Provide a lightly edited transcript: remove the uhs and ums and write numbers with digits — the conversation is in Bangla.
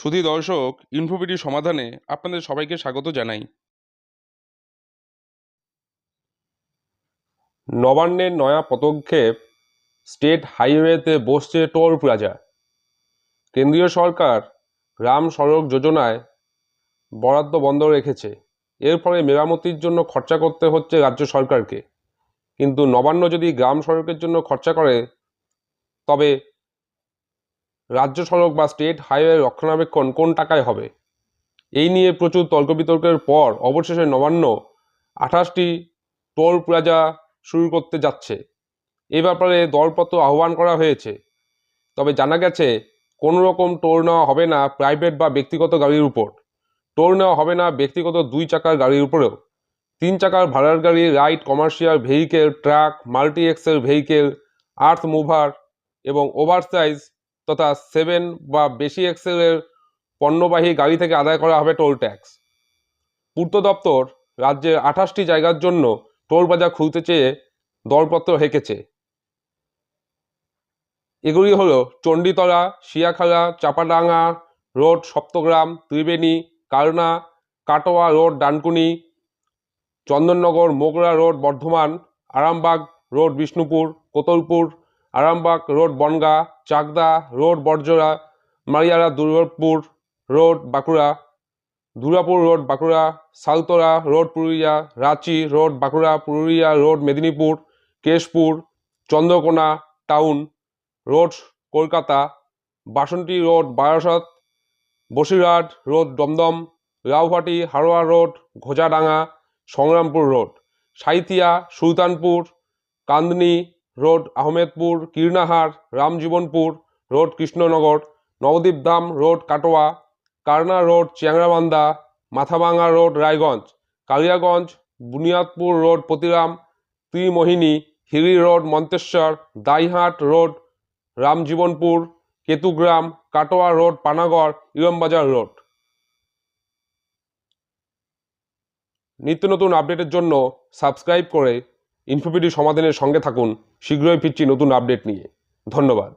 সুধী দর্শক, ইনফোপিডি সমাধানে আপনাদের সবাইকে স্বাগত জানাই। নবান্নের নয়া পদক্ষেপ, স্টেট হাইওয়েতে বসছে টোল প্লাজা। কেন্দ্রীয় সরকার গ্রাম সড়ক যোজনায় বরাদ্দ বন্ধ রেখেছে। এর ফলে মেরামতির জন্য খরচা করতে হচ্ছে রাজ্য সরকারকে। কিন্তু নবান্ন যদি গ্রাম সড়কের জন্য খরচা করে, তবে রাজ্য সড়ক বা স্টেট হাইওয়ে রক্ষণাবেক্ষণ কোন টাকায় হবে? এই নিয়ে প্রচুর তর্ক বিতর্কের পর অবশেষে নবান্ন 28টি টোল প্লাজা শুরু করতে যাচ্ছে। এ ব্যাপারে দরপত্র আহ্বান করা হয়েছে। তবে জানা গেছে কোনো রকম টোল নেওয়া হবে না প্রাইভেট বা ব্যক্তিগত গাড়ির উপর। টোল নেওয়া হবে না ব্যক্তিগত 2 চাকার গাড়ির উপরেও। 3 চাকার ভাড়ার গাড়ি, light commercial vehicle, truck, multi axle vehicle, earth mover এবং ওভারসাইজ তথা 7 বা বেশি এক্সেলের পণ্যবাহী গাড়ি থেকে আদায় করা হবে টোল ট্যাক্স। পূর্ত দপ্তর রাজ্যের 28টি জায়গার জন্য টোল প্লাজা খুলতে চেয়ে দরপত্র হেঁকেছে। এগুলি হলো Chanditala, Shiakhala, Chapadanga road Saptagram, Tribeni, Kalna, Katwa road Dankuni, Chandannagar Mogra road Bardhaman, Arambagh road Bishnupur, Kotulpur, Arambagh road Bongaon, Chakdah road Barjora, Mariara Durgapur road Bankura, Durgapur road Bankura, Saltora road Purulia, Ranchi road Bankura, Purulia road Medinipur, Keshpur, Chandrakona town road Kolkata, Basanti road Barasat, Basirhat road Dumdum, Rauhati Haroa road Ghojadanga, Sangrampur road, Sainthia, Sultanpur, Kandni road Ahmedpur, Kirnahar, Ramjibanpur road Krishnanagar, Nabadwip Dham road Katwa, Karna road Changrabandha, Mathabhanga road Raiganj, Kaliaganj, Buniadpur road Patiram, Trimohini, Hili road Manteswar, দাইহাট road Ramjibanpur, Ketugram, Katwa road Panagarh, Ilambazar road. নিত্য নতুন আপডেটের জন্য সাবস্ক্রাইব করে ইনফোপিডি সমাধানের সঙ্গে থাকুন। শীঘ্রই ফিরছি নতুন আপডেট নিয়ে। ধন্যবাদ।